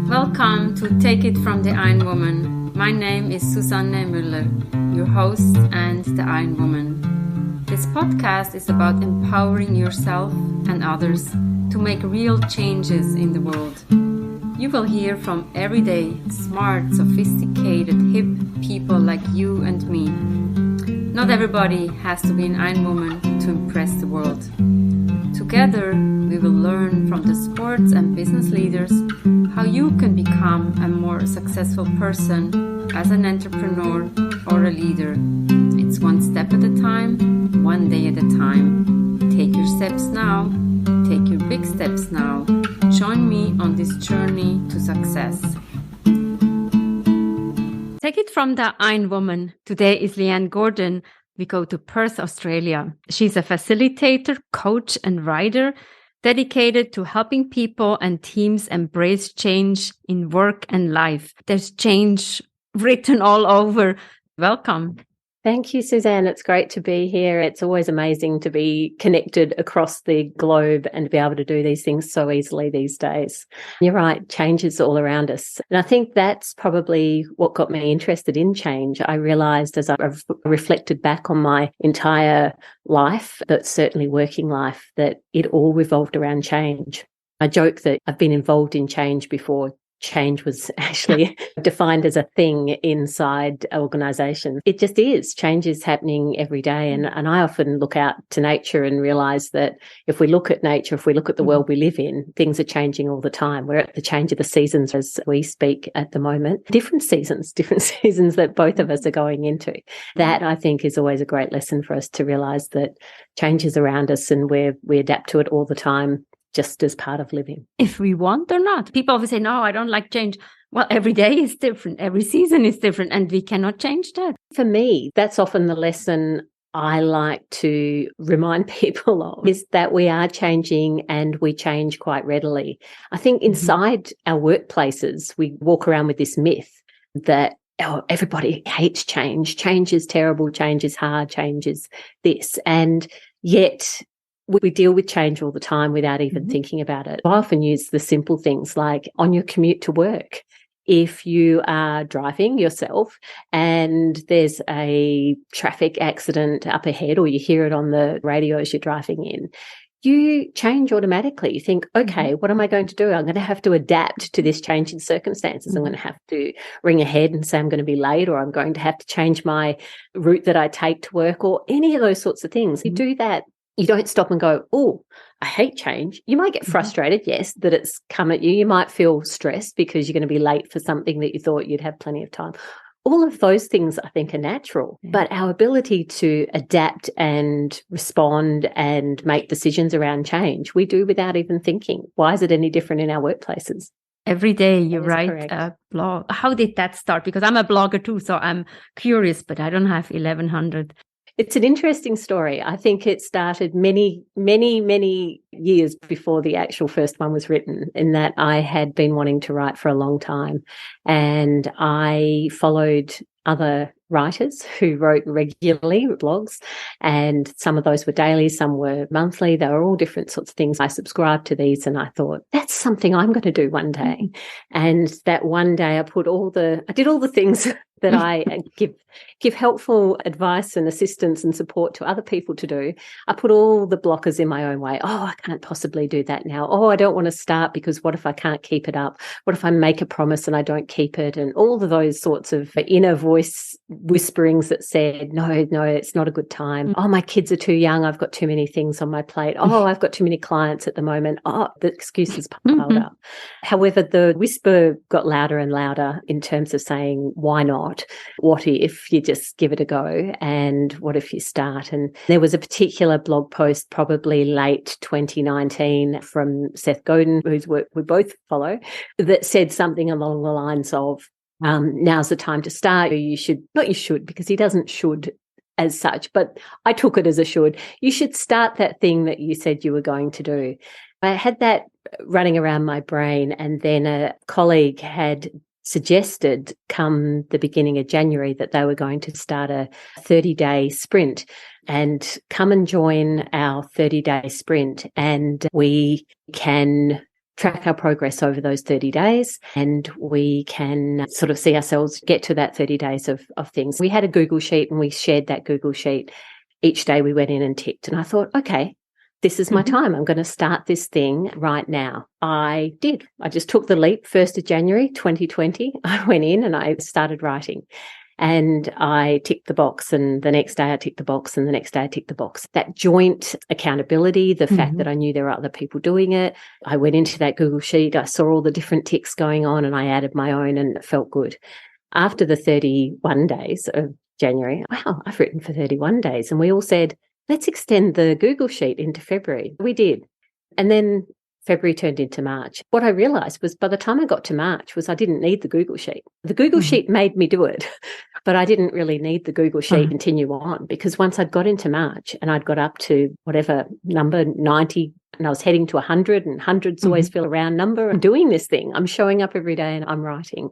Welcome to Take It from the Ironwoman. My name is Susanne Mueller, your host and the Ironwoman. This podcast is about empowering yourself and others to make real changes in the world. You will hear from everyday, smart, sophisticated, hip people like you and me. Not everybody has to be an Ironwoman to impress the world. Together, we will learn from the sports and business leaders how you can become a more successful person as an entrepreneur or a leader. It's one step at a time, one day at a time. Take your steps now. Take your big steps now. Join me on this journey to success. Take it from the Ironwoman. Today is Leanne Gordon. We go to Perth, Australia. She's a facilitator, coach, and writer dedicated to helping people and teams embrace change in work and life. There's change written all over. Welcome. Thank you, Susanne. It's great to be here. It's always amazing to be connected across the globe and to be able to do these things so easily these days. You're right, change is all around us. And I think that's probably what got me interested in change. I realized as I reflected back on my entire life, but certainly working life, that it all revolved around change. I joke that I've been involved in change before change was actually defined as a thing inside organizations. It just is. Change is happening every day. And I often look out to nature and realize that if we look at nature, if we look at the world we live in, things are changing all the time. We're at the change of the seasons as we speak at the moment. Different seasons that both of us are going into. That, I think, is always a great lesson for us to realize that change is around us and we adapt to it all the time, just as part of living. If we want or not. People always say, no, I don't like change. Well, every day is different. Every season is different, and we cannot change that. For me, that's often the lesson I like to remind people of, is that we are changing and we change quite readily. I think inside our workplaces, we walk around with this myth that everybody hates change. Change is terrible. Change is hard. Change is this. And yet we deal with change all the time without even thinking about it. I often use the simple things like on your commute to work. If you are driving yourself and there's a traffic accident up ahead, or you hear it on the radio as you're driving in, you change automatically. You think, okay, what am I going to do? I'm going to have to adapt to this change in circumstances. I'm going to have to ring ahead and say I'm going to be late, or I'm going to have to change my route that I take to work, or any of those sorts of things. You do that. You don't stop and go, oh, I hate change. You might get frustrated, yes, that it's come at you. You might feel stressed because you're going to be late for something that you thought you'd have plenty of time. All of those things, I think, are natural. But our ability to adapt and respond and make decisions around change, we do without even thinking. Why is it any different in our workplaces? Every day you write a blog. How did that start? Because I'm a blogger too, so I'm curious, but I don't have 1,100. It's an interesting story. I think it started many, many, many years before the actual first one was written, in that I had been wanting to write for a long time. And I followed other writers who wrote regularly blogs, and some of those were daily, some were monthly. They were all different sorts of things. I subscribed to these and I thought, that's something I'm going to do one day. And that one day I did all the things that I give helpful advice and assistance and support to other people to do. I put all the blockers in my own way. Oh, I can't possibly do that now. Oh, I don't want to start because what if I can't keep it up? What if I make a promise and I don't keep it? And all of those sorts of inner voice whisperings that said, no, it's not a good time. Oh, my kids are too young. I've got too many things on my plate. Oh, I've got too many clients at the moment. Oh, the excuses piled up. However, the whisper got louder and louder in terms of saying, why not? What if you just give it a go? And what if you start? And there was a particular blog post, probably late 2019, from Seth Godin, whose work we both follow, that said something along the lines of, now's the time to start. Because he doesn't should as such, but I took it as a should. You should start that thing that you said you were going to do. I had that running around my brain, and then a colleague had suggested come the beginning of January that they were going to start a 30-day sprint and come and join our 30-day sprint, and we can track our progress over those 30 days and we can sort of see ourselves get to that 30 days of things. We had a Google sheet and we shared that Google sheet. Each day we went in and ticked, and I thought, okay, this is my time. I'm going to start this thing right now. I did. I just took the leap. 1st of January, 2020, I went in and I started writing. And I ticked the box, and the next day I ticked the box, and the next day I ticked the box. That joint accountability, the fact that I knew there were other people doing it. I went into that Google sheet, I saw all the different ticks going on, and I added my own, and it felt good. After the 31 days of January, wow, I've written for 31 days. And we all said, let's extend the Google sheet into February. We did. And then February turned into March. What I realized was by the time I got to March was I didn't need the Google sheet. The Google sheet made me do it, but I didn't really need the Google sheet and continue on, because once I'd got into March and I'd got up to whatever number, 90, and I was heading to 100, and 100's always feel a round number. I'm doing this thing. I'm showing up every day and I'm writing.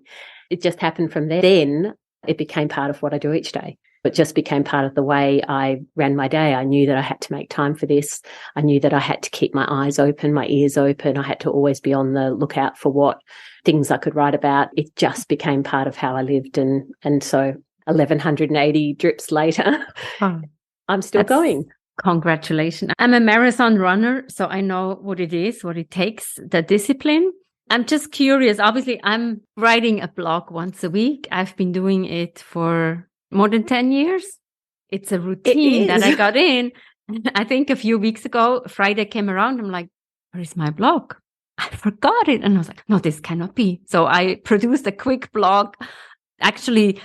It just happened from there. Then it became part of what I do each day. It just became part of the way I ran my day. I knew that I had to make time for this. I knew that I had to keep my eyes open, my ears open. I had to always be on the lookout for what things I could write about. It just became part of how I lived. And so 1,180 drips later, I'm still going. Congratulations. I'm a marathon runner, so I know what it is, what it takes, the discipline. I'm just curious. Obviously, I'm writing a blog once a week. I've been doing it for more than 10 years. It's a routine that I got in. I think a few weeks ago, Friday came around. I'm like, where is my blog? I forgot it. And I was like, no, this cannot be. So I produced a quick blog actually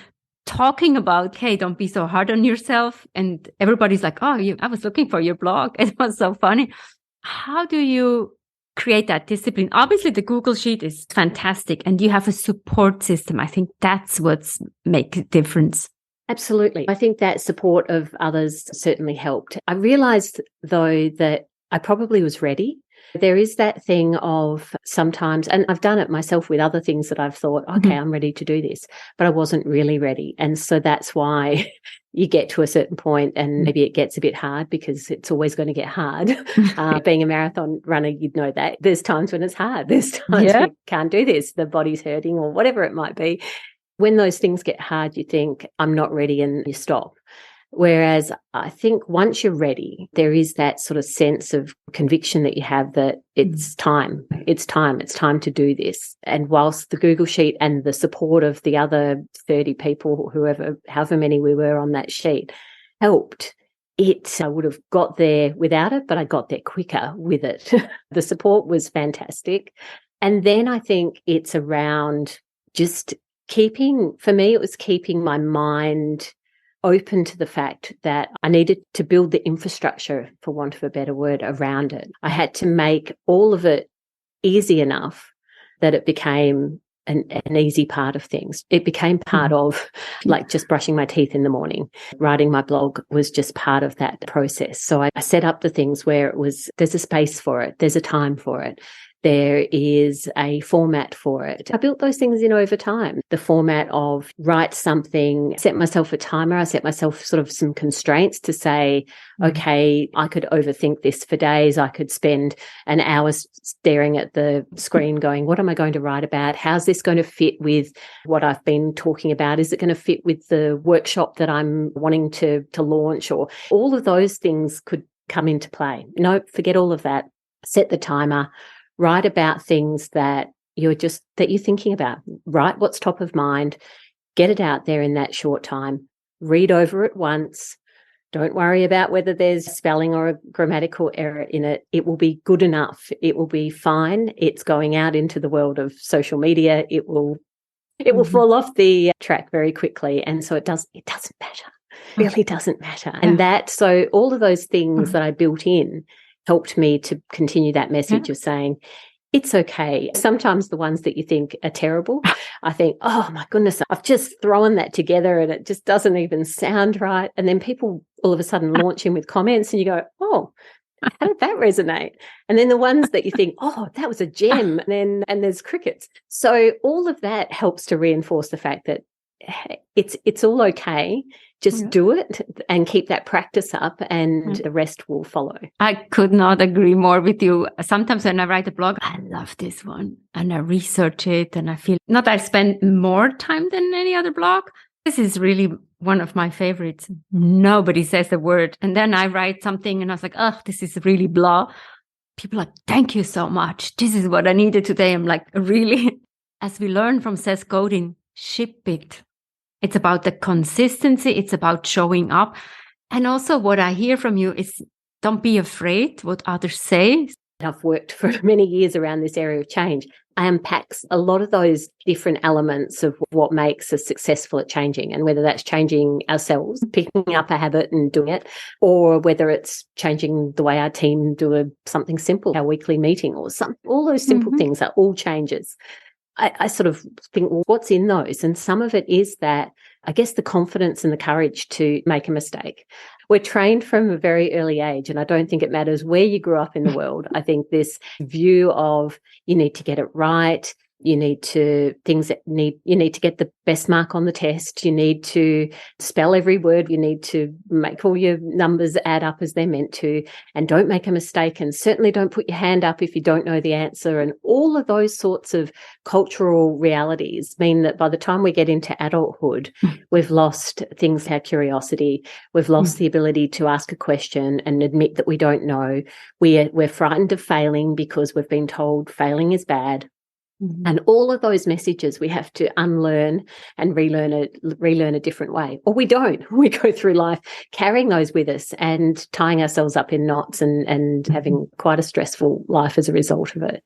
talking about, hey, don't be so hard on yourself. And everybody's like, oh, I was looking for your blog. It was so funny. How do you create that discipline? Obviously, the Google Sheet is fantastic and you have a support system. I think that's what's make a difference. Absolutely. I think that support of others certainly helped. I realized, though, that I probably was ready. There is that thing of sometimes, and I've done it myself with other things that I've thought, okay, I'm ready to do this, but I wasn't really ready. And so that's why you get to a certain point and maybe it gets a bit hard, because it's always going to get hard. Being a marathon runner, you'd know that. There's times when it's hard. There's times you can't do this. The body's hurting or whatever it might be. When those things get hard, you think, I'm not ready, and you stop. Whereas I think once you're ready, there is that sort of sense of conviction that you have that it's time to do this. And whilst the Google Sheet and the support of the other 30 people, however many we were on that sheet, helped, I would have got there without it, but I got there quicker with it. The support was fantastic. And then I think it's around just for me, it was keeping my mind open to the fact that I needed to build the infrastructure, for want of a better word, around it. I had to make all of it easy enough that it became an easy part of things. It became part of, like, just brushing my teeth in the morning. Writing my blog was just part of that process. So I set up the things where there's a space for it, there's a time for it. There is a format for it. I built those things in over time. The format of write something, set myself a timer. I set myself sort of some constraints to say, okay, I could overthink this for days. I could spend an hour staring at the screen going, what am I going to write about? How's this going to fit with what I've been talking about? Is it going to fit with the workshop that I'm wanting to launch? Or all of those things could come into play. No, forget all of that. Set the timer. Write about things that you're thinking about. Write what's top of mind. Get it out there in that short time. Read over it once. Don't worry about whether there's spelling or a grammatical error in it. It will be good enough. It will be fine. It's going out into the world of social media. It will fall off the track very quickly. And so it doesn't matter. It really doesn't matter. And so all of those things that I built in helped me to continue that message of saying, it's okay. Sometimes the ones that you think are terrible, I think, oh my goodness, I've just thrown that together and it just doesn't even sound right. And then people all of a sudden launch in with comments and you go, oh, How did that resonate? And then the ones that you think, oh, that was a gem. And there's crickets. So all of that helps to reinforce the fact that it's all okay. Just do it and keep that practice up, and the rest will follow. I could not agree more with you. Sometimes when I write a blog, I love this one and I research it and I feel not I spend more time than any other blog. This is really one of my favorites. Nobody says a word. And then I write something and I was like, oh, this is really blah. People are like, thank you so much. This is what I needed today. I'm like, really? As we learn from Seth Godin, ship it. It's about the consistency. It's about showing up. And also what I hear from you is don't be afraid what others say. I've worked for many years around this area of change. I unpack a lot of those different elements of what makes us successful at changing, and whether that's changing ourselves, picking up a habit and doing it, or whether it's changing the way our team do something simple, our weekly meeting or something. All those simple things are all changes. I sort of think, well, what's in those? And some of it is that, I guess, the confidence and the courage to make a mistake. We're trained from a very early age, and I don't think it matters where you grew up in the world. I think this view of you need to get it right, you need to get the best mark on the test, you need to spell every word, you need to make all your numbers add up as they're meant to, and don't make a mistake, and certainly don't put your hand up if you don't know the answer. And all of those sorts of cultural realities mean that by the time we get into adulthood, we've lost things like curiosity, we've lost the ability to ask a question and admit that we don't know. We're frightened of failing because we've been told failing is bad. And all of those messages we have to unlearn and relearn a different way. Or we don't. We go through life carrying those with us and tying ourselves up in knots and having quite a stressful life as a result of it.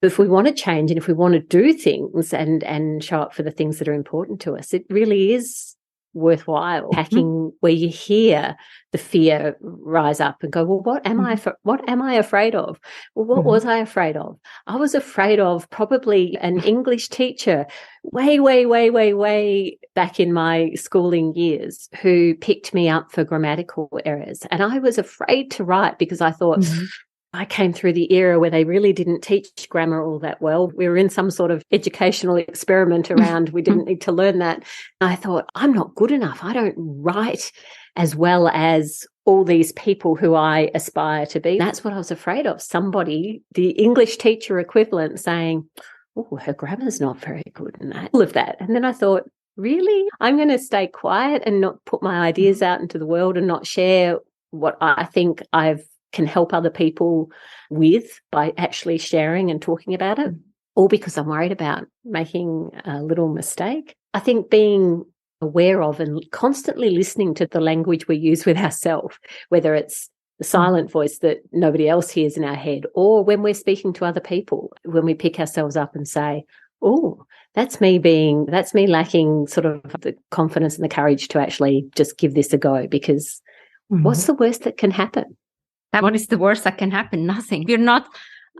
If we want to change and if we want to do things and show up for the things that are important to us, it really is worthwhile hacking where you hear the fear rise up and go, well, what am I afraid of? Well, what was I afraid of? I was afraid of probably an English teacher way back in my schooling years who picked me up for grammatical errors. And I was afraid to write because I thought, I came through the era where they really didn't teach grammar all that well. We were in some sort of educational experiment around, we didn't need to learn that. I thought, I'm not good enough. I don't write as well as all these people who I aspire to be. That's what I was afraid of. Somebody, the English teacher equivalent, saying, oh, her grammar's not very good, and all of that. And then I thought, really? I'm going to stay quiet and not put my ideas out into the world and not share what I think can help other people with by actually sharing and talking about it, all because I'm worried about making a little mistake. I think being aware of and constantly listening to the language we use with ourselves, whether it's the silent voice that nobody else hears in our head, or when we're speaking to other people, when we pick ourselves up and say, oh, that's me lacking sort of the confidence and the courage to actually just give this a go, because what's the worst that can happen? What is the worst that can happen? Nothing.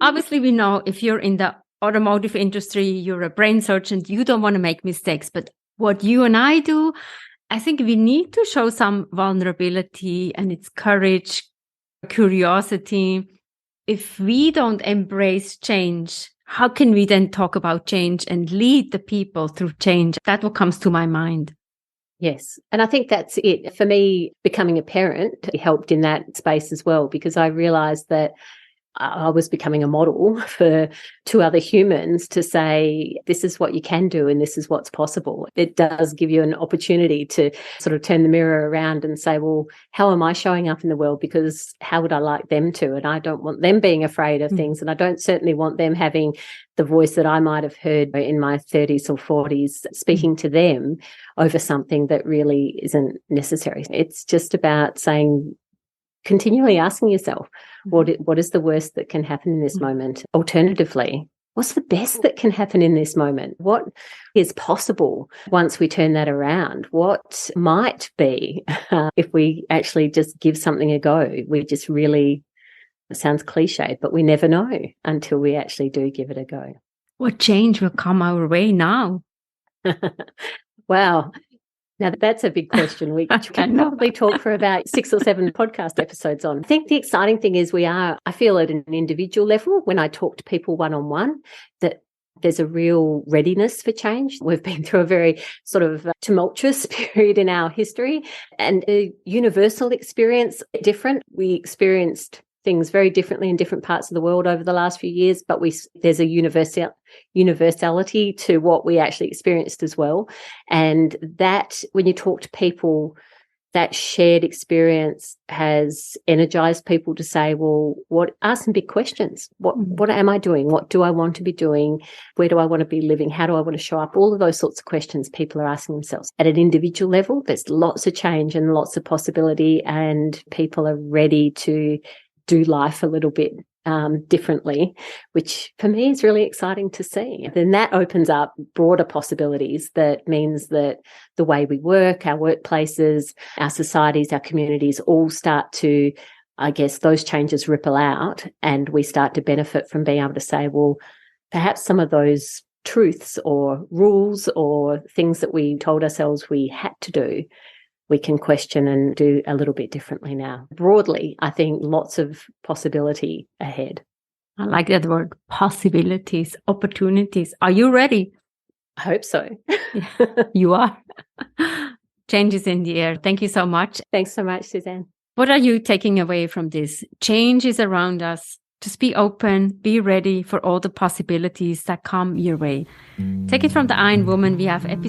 Obviously we know if you're in the automotive industry, you're a brain surgeon, you don't want to make mistakes. But what you and I do, I think we need to show some vulnerability, and it's courage, curiosity. If we don't embrace change, how can we then talk about change and lead the people through change? That's what comes to my mind. Yes. And I think that's it. For me, becoming a parent helped in that space as well, because I realized that I was becoming a model for two other humans to say, this is what you can do and this is what's possible. It does give you an opportunity to sort of turn the mirror around and say, well, how am I showing up in the world? Because how would I like them to? And I don't want them being afraid of things. And I don't certainly want them having the voice that I might have heard in my 30s or 40s speaking to them over something that really isn't necessary. It's just about saying, continually asking yourself, what is the worst that can happen in this moment? Alternatively, what's the best that can happen in this moment? What is possible once we turn that around? What might be if we actually just give something a go? We just really, it sounds cliched, but we never know until we actually do give it a go. What change will come our way now? Wow. Now, that's a big question, which we can probably talk for about 6 or 7 podcast episodes on. I think the exciting thing is I feel at an individual level, when I talk to people one-on-one, that there's a real readiness for change. We've been through a very sort of tumultuous period in our history, and the universal experience different. We experienced things very differently in different parts of the world over the last few years, but there's a universality to what we actually experienced as well. And that, when you talk to people, that shared experience has energized people to say, well, ask some big questions. What am I doing? What do I want to be doing? Where do I want to be living? How do I want to show up? All of those sorts of questions people are asking themselves. At an individual level, there's lots of change and lots of possibility, and people are ready to do life a little bit differently, which for me is really exciting to see. Then that opens up broader possibilities. That means that the way we work, our workplaces, our societies, our communities all start to, I guess, those changes ripple out, and we start to benefit from being able to say, well, perhaps some of those truths or rules or things that we told ourselves we had to do, we can question and do a little bit differently now. Broadly, I think lots of possibility ahead. I like that word, possibilities, opportunities. Are you ready? I hope so. You are. Change is in the air. Thank you so much. Thanks so much, Susanne. What are you taking away from this? Change is around us. Just be open, be ready for all the possibilities that come your way. Take it from the Iron Woman. We have